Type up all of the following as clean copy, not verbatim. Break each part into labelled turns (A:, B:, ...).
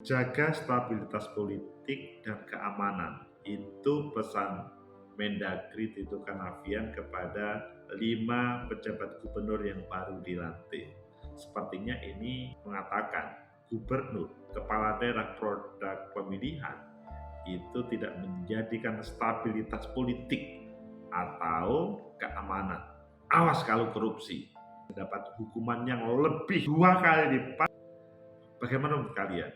A: Jaga stabilitas politik dan keamanan. Itu pesan Mendagri Tito Karnavian kepada 5 pejabat gubernur yang baru dilantik. Sepertinya ini mengatakan gubernur, kepala daerah produk pemilihan itu tidak menjadikan stabilitas politik atau keamanan. Awas kalau korupsi, dapat hukuman yang lebih 2 kali lipat. Bagaimana menurut kalian?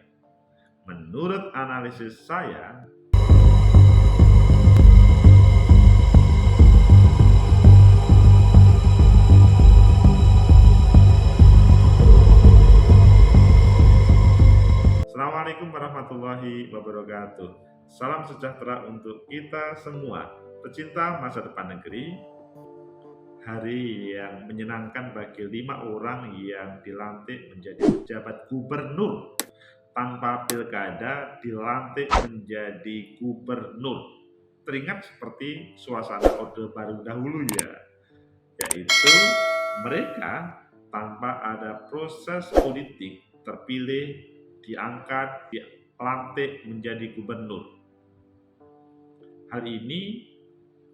A: Menurut analisis saya, Assalamualaikum warahmatullahi wabarakatuh. Salam sejahtera untuk kita semua, pecinta masa depan negeri. Hari yang menyenangkan bagi 5 orang yang dilantik menjadi pejabat gubernur tanpa pilkada, dilantik menjadi gubernur. Teringat seperti suasana Orde Baru dahulu ya, yaitu mereka tanpa ada proses politik terpilih, diangkat, dilantik menjadi gubernur. Hal ini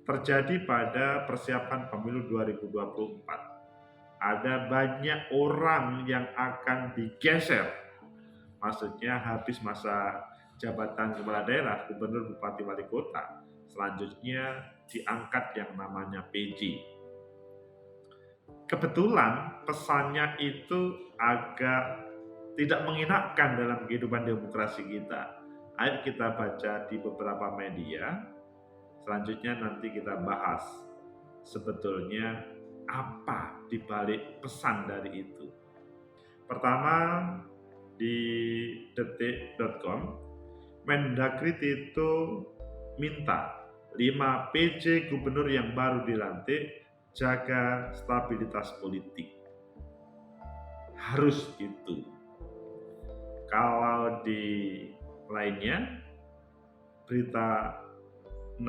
A: terjadi pada persiapan pemilu 2024. Ada banyak orang yang akan digeser, maksudnya habis masa jabatan kepala daerah, gubernur, bupati, wali kota. Selanjutnya diangkat yang namanya PJ. Kebetulan pesannya itu agak tidak mengenakan dalam kehidupan demokrasi kita. Ayo kita baca di beberapa media. Selanjutnya nanti kita bahas sebetulnya apa dibalik pesan dari itu. Pertama, di detik.com, Mendagri Tito minta 5 PJ gubernur yang baru dilantik jaga stabilitas politik. Harus itu. Kalau di lainnya, berita 6,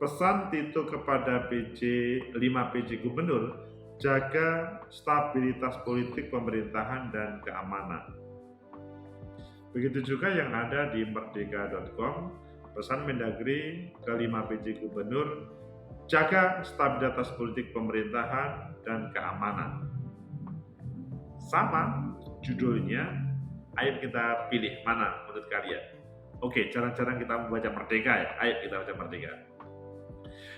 A: pesan Tito kepada 5 PJ gubernur, jaga stabilitas politik pemerintahan dan keamanan. Begitu juga yang ada di merdeka.com, pesan Mendagri ke 5 PJ gubernur, jaga stabilitas politik pemerintahan dan keamanan. Sama judulnya, ayo kita pilih mana menurut kalian. Oke, jarang-jarang kita membaca Merdeka ya, ayo kita baca Merdeka.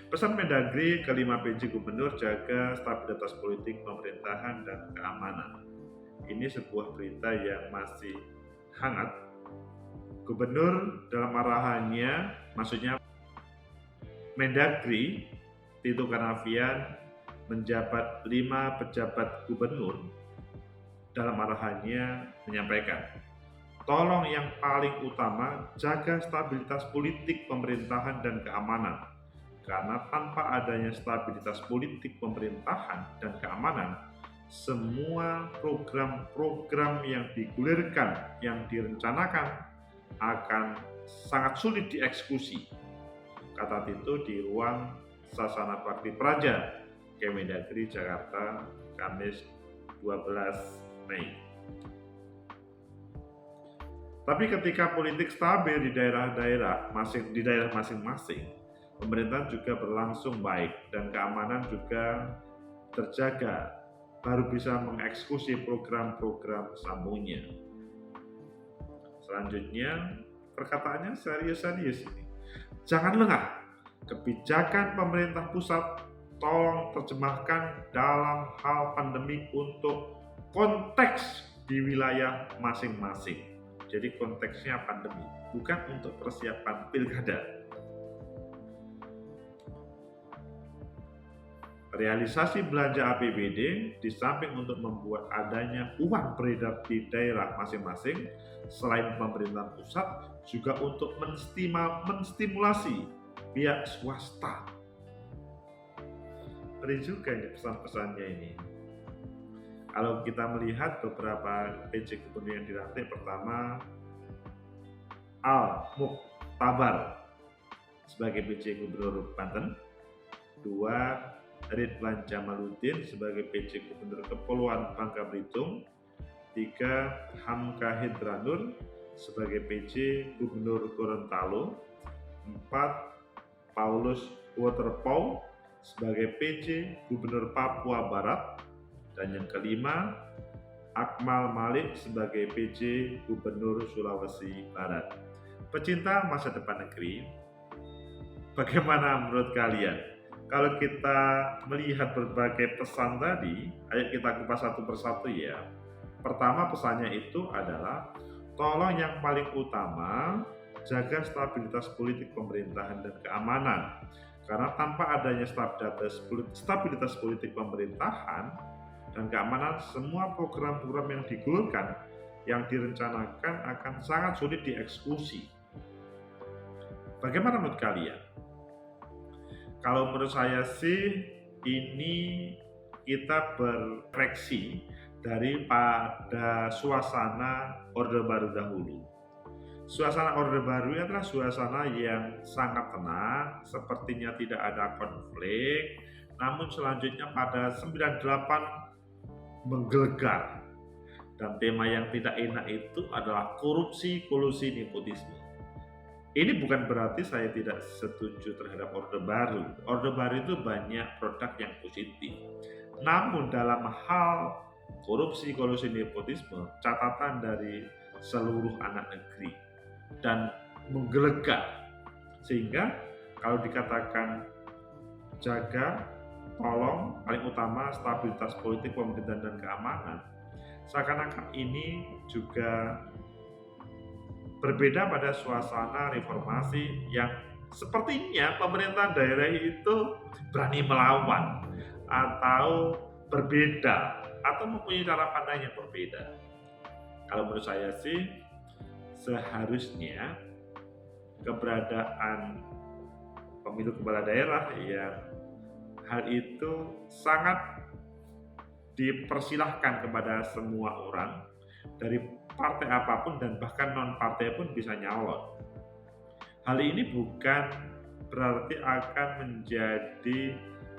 A: Pesan Mendagri ke 5 PJ gubernur, jaga stabilitas politik pemerintahan dan keamanan. Ini sebuah berita yang masih hangat. Gubernur dalam arahannya, maksudnya Mendagri Tito Karnavian menjabat 5 pejabat gubernur, dalam arahannya menyampaikan, tolong yang paling utama jaga stabilitas politik pemerintahan dan keamanan, karena tanpa adanya stabilitas politik pemerintahan dan keamanan, semua program-program yang digulirkan, yang direncanakan akan sangat sulit dieksekusi, kata Tito di ruang Sasana Bakti Praja, Kemendagri, Jakarta, Kamis 12 Mei. Tapi ketika politik stabil di daerah masing-masing, pemerintahan juga berlangsung baik dan keamanan juga terjaga, baru bisa mengeksekusi program-program sambungnya. Selanjutnya, perkataannya serius-serius ini. Jangan lengah, kebijakan pemerintah pusat tolong terjemahkan dalam hal pandemi untuk konteks di wilayah masing-masing. Jadi konteksnya pandemi, bukan untuk persiapan pilkada. Realisasi belanja APBD di samping untuk membuat adanya uang beredar di daerah masing-masing, selain pemerintah pusat juga untuk menstimulasi pihak swasta. Ngeri juga ya pesan-pesannya ini. Kalau kita melihat beberapa PJ gubernur yang dilantik, pertama Al Mukhtabar sebagai PJ Gubernur Banten, 2 Ridwan Jamaluddin sebagai PJ Gubernur Kepulauan Bangka Belitung, 3. Hamka Hindranur sebagai PJ Gubernur Gorontalo. 4. Paulus Waterpauw sebagai PJ Gubernur Papua Barat. Dan yang kelima, Akmal Malik sebagai PJ Gubernur Sulawesi Barat. Pecinta masa depan negeri, bagaimana menurut kalian? Kalau kita melihat berbagai pesan tadi, ayo kita kupas satu persatu ya. Pertama, pesannya itu adalah tolong yang paling utama jaga stabilitas politik pemerintahan dan keamanan. Karena tanpa adanya stabilitas politik pemerintahan dan keamanan, semua program-program yang digulirkan, yang direncanakan akan sangat sulit dieksekusi. Bagaimana menurut kalian? Kalau menurut saya sih, ini kita berefleksi daripada suasana Orde Baru dahulu. Suasana Orde Baru adalah suasana yang sangat tenang, sepertinya tidak ada konflik. Namun selanjutnya pada 98 menggelegar. Dan tema yang tidak enak itu adalah korupsi, kolusi, nepotisme. Ini bukan berarti saya tidak setuju terhadap Orde Baru. Orde Baru itu banyak produk yang positif. Namun dalam hal korupsi, kolusi, nepotisme, catatan dari seluruh anak negeri dan menggelegar. Sehingga kalau dikatakan jaga, tolong, paling utama stabilitas politik, pemerintahan, dan keamanan, seakan-akan ini juga berbeda pada suasana reformasi yang sepertinya pemerintahan daerah itu berani melawan atau berbeda atau mempunyai cara pandang yang berbeda. Kalau menurut saya sih, seharusnya keberadaan pemilu kepala daerah yang hal itu sangat dipersilahkan kepada semua orang dari partai apapun dan bahkan non partai pun bisa nyalon. Hal ini bukan berarti akan menjadi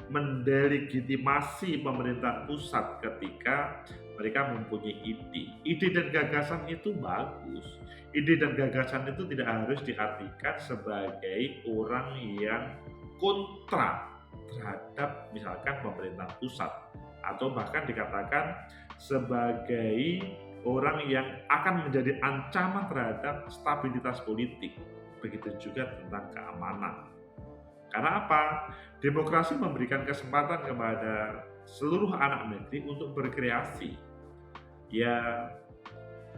A: mendelegitimasi pemerintah pusat ketika mereka mempunyai ide dan gagasan itu bagus. Ide dan gagasan itu tidak harus diartikan sebagai orang yang kontra terhadap misalkan pemerintah pusat, atau bahkan dikatakan sebagai orang yang akan menjadi ancaman terhadap stabilitas politik. Begitu juga tentang keamanan. Karena apa? Demokrasi memberikan kesempatan kepada seluruh anak negeri untuk berkreasi. Ya,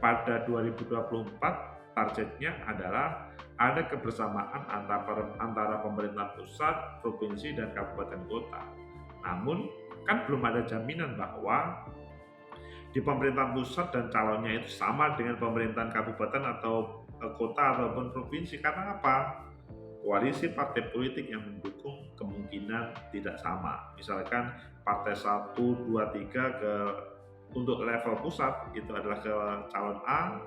A: pada 2024 targetnya adalah ada kebersamaan antara pemerintah pusat, provinsi, dan kabupaten kota. Namun, kan belum ada jaminan bahwa di pemerintahan pusat dan calonnya itu sama dengan pemerintahan kabupaten atau kota ataupun provinsi. Karena apa? Koalisi partai politik yang mendukung kemungkinan tidak sama. Misalkan partai 1, 2, 3 untuk level pusat itu adalah ke calon A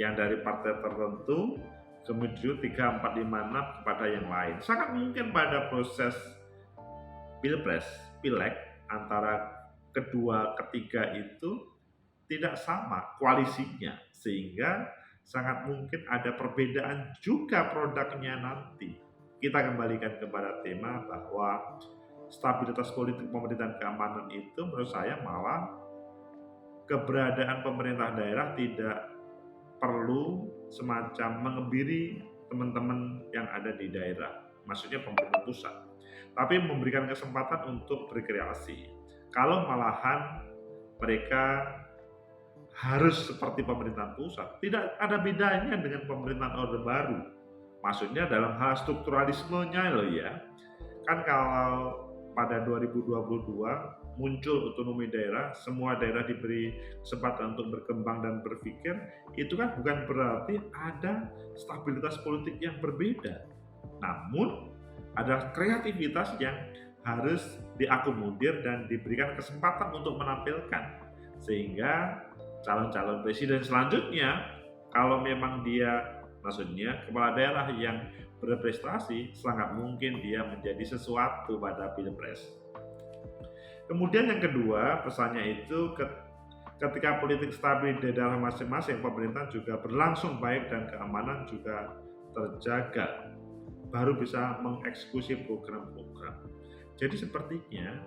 A: yang dari partai tertentu, kemudian 3, 4, 5, 6 kepada yang lain. Sangat mungkin pada proses pilpres, pileg antara kedua, ketiga itu tidak sama koalisinya, sehingga sangat mungkin ada perbedaan juga produknya nanti. Kita kembalikan kepada tema bahwa stabilitas politik, pemerintahan, keamanan itu menurut saya malah keberadaan pemerintah daerah tidak perlu semacam mengebiri teman-teman yang ada di daerah, maksudnya pemerintah pusat, tapi memberikan kesempatan untuk berkreasi. Kalau malahan mereka harus seperti pemerintahan pusat, tidak ada bedanya dengan pemerintahan Orde Baru. Maksudnya dalam hal strukturalismenya loh ya. Kan kalau pada 2022 muncul otonomi daerah, semua daerah diberi kesempatan untuk berkembang dan berpikir, itu kan bukan berarti ada stabilitas politik yang berbeda. Namun ada kreativitas yang harus diakomodir dan diberikan kesempatan untuk menampilkan, sehingga calon-calon presiden selanjutnya, kalau memang dia, maksudnya kepala daerah yang berprestasi, sangat mungkin dia menjadi sesuatu pada pilpres. Kemudian yang kedua, pesannya itu Ketika politik stabil di daerah masing-masing, pemerintahan juga berlangsung baik dan keamanan juga terjaga, baru bisa mengeksekusi program-program. Jadi sepertinya,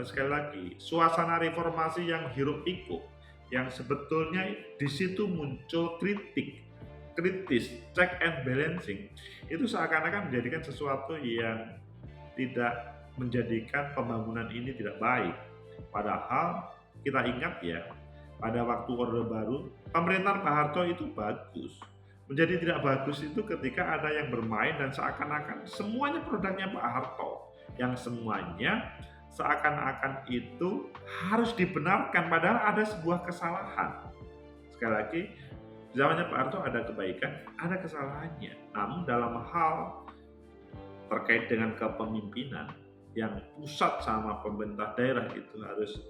A: sekali lagi, suasana reformasi yang hiruk pikuk, yang sebetulnya di situ muncul kritis, check and balancing, itu seakan-akan menjadikan sesuatu yang tidak menjadikan pembangunan ini tidak baik. Padahal kita ingat ya, pada waktu Orde Baru, pemerintahan Pak Harto itu bagus. Menjadi tidak bagus itu ketika ada yang bermain dan seakan-akan semuanya produknya Pak Harto, yang semuanya seakan-akan itu harus dibenarkan padahal ada sebuah kesalahan. Sekali lagi, di zamannya Pak Harto ada kebaikan, ada kesalahannya. Namun dalam hal terkait dengan kepemimpinan, yang pusat sama pemerintah daerah itu harus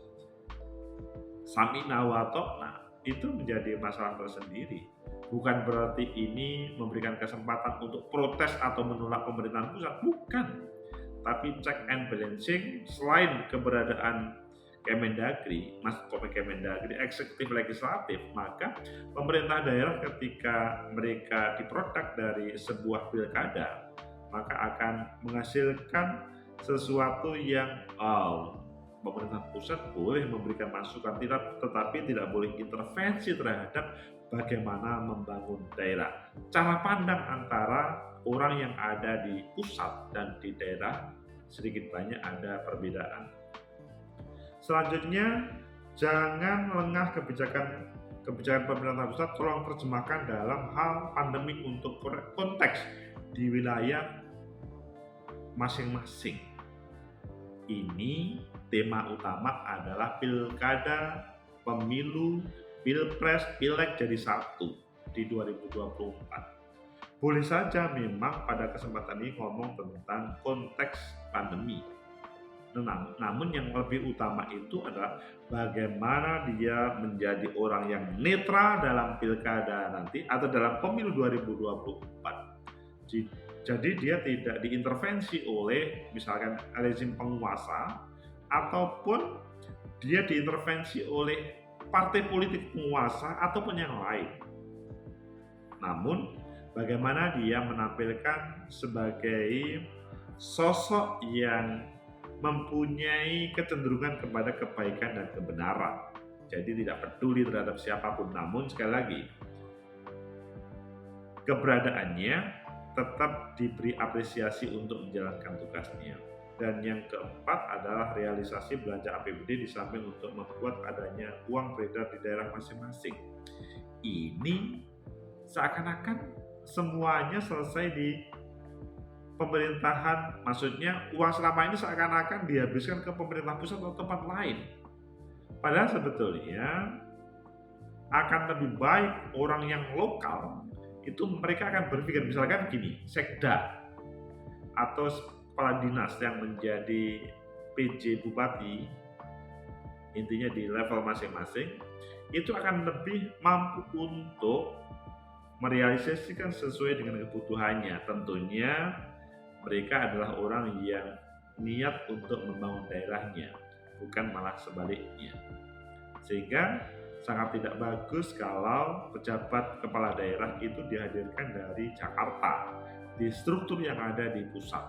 A: samina wa ta'na, itu menjadi masalah tersendiri. Bukan berarti ini memberikan kesempatan untuk protes atau menolak pemerintahan pusat, bukan. Tapi check and balancing, selain keberadaan Kemendagri, Kemendagri, eksekutif legislatif, maka pemerintah daerah ketika mereka diproduk dari sebuah pilkada, maka akan menghasilkan sesuatu yang pemerintah pusat boleh memberikan masukan, tetapi tidak boleh intervensi terhadap bagaimana membangun daerah. Cara pandang antara orang yang ada di pusat dan di daerah sedikit banyak ada perbedaan. Selanjutnya, jangan lengah kebijakan pemerintah pusat, tolong terjemahkan dalam hal pandemi untuk konteks di wilayah masing-masing. Ini tema utama adalah pilkada, pemilu, pilpres, pileg jadi satu di 2024. Boleh saja memang pada kesempatan ini ngomong tentang konteks pandemi. Namun yang lebih utama itu adalah bagaimana dia menjadi orang yang netral dalam pilkada nanti atau dalam pemilu 2024. Jadi dia tidak diintervensi oleh misalkan rezim penguasa ataupun dia diintervensi oleh partai politik penguasa ataupun yang lain. Namun bagaimana dia menampilkan sebagai sosok yang mempunyai kecenderungan kepada kebaikan dan kebenaran. Jadi tidak peduli terhadap siapapun. Namun sekali lagi, keberadaannya tetap diberi apresiasi untuk menjalankan tugasnya. Dan yang keempat adalah realisasi belanja APBD di samping untuk membuat adanya uang beredar di daerah masing-masing. Ini seakan-akan semuanya selesai di pemerintahan, maksudnya uang selama ini seakan-akan dihabiskan ke pemerintah pusat atau tempat lain. Padahal sebetulnya akan lebih baik orang yang lokal itu mereka akan berpikir, misalkan gini, sekda atau kepala dinas yang menjadi PJ bupati, intinya di level masing-masing, itu akan lebih mampu untuk merealisasikan sesuai dengan kebutuhannya. Tentunya mereka adalah orang yang niat untuk membangun daerahnya, bukan malah sebaliknya. Sehingga sangat tidak bagus kalau pejabat kepala daerah itu dihadirkan dari Jakarta, di struktur yang ada di pusat.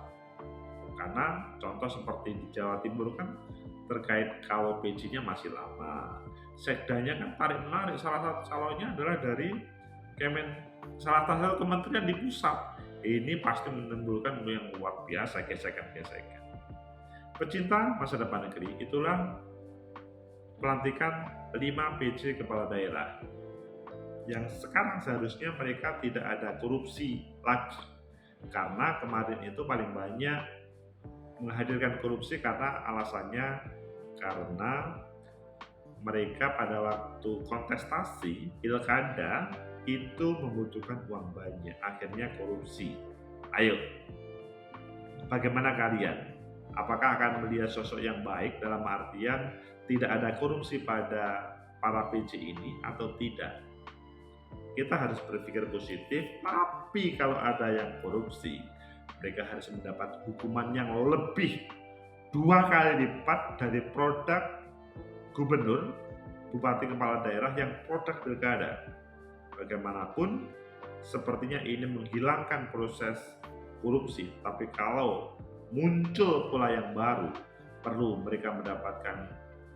A: Karena contoh seperti di Jawa Timur kan terkait KWPJ-nya masih lama. Sekdanya kan tarik-menarik, salah satu calonnya adalah dari salah satu kementerian di pusat. Ini pasti menimbulkan yang luar biasa, gesekan-gesekan. Pecinta masa depan negeri, itulah pelantikan 5 PJ kepala daerah yang sekarang seharusnya mereka tidak ada korupsi lagi, karena kemarin itu paling banyak menghadirkan korupsi karena alasannya karena mereka pada waktu kontestasi pilkada itu membutuhkan uang banyak, akhirnya korupsi. Ayo, bagaimana kalian? Apakah akan melihat sosok yang baik dalam artian tidak ada korupsi pada para PJ ini atau tidak? Kita harus berpikir positif, tapi kalau ada yang korupsi, mereka harus mendapat hukuman yang lebih 2 kali lipat dari produk gubernur, bupati kepala daerah yang produk pilkada. Bagaimanapun, sepertinya ini menghilangkan proses korupsi, tapi kalau muncul pula yang baru, perlu mereka mendapatkan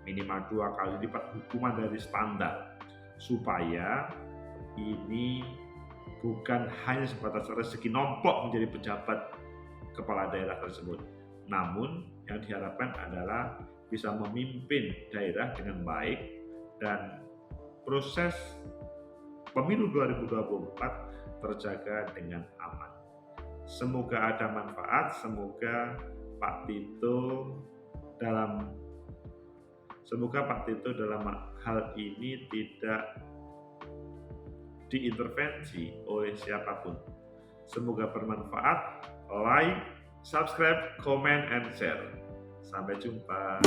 A: minimal 2 kali lipat hukuman dari standar, supaya ini bukan hanya sebatas rezeki nombok menjadi pejabat kepala daerah tersebut, namun yang diharapkan adalah bisa memimpin daerah dengan baik dan proses pemilu 2024 terjaga dengan aman. Semoga ada manfaat, semoga Pak Tito dalam hal ini tidak diintervensi oleh siapapun. Semoga bermanfaat. Like, subscribe, comment, and share. Sampai jumpa.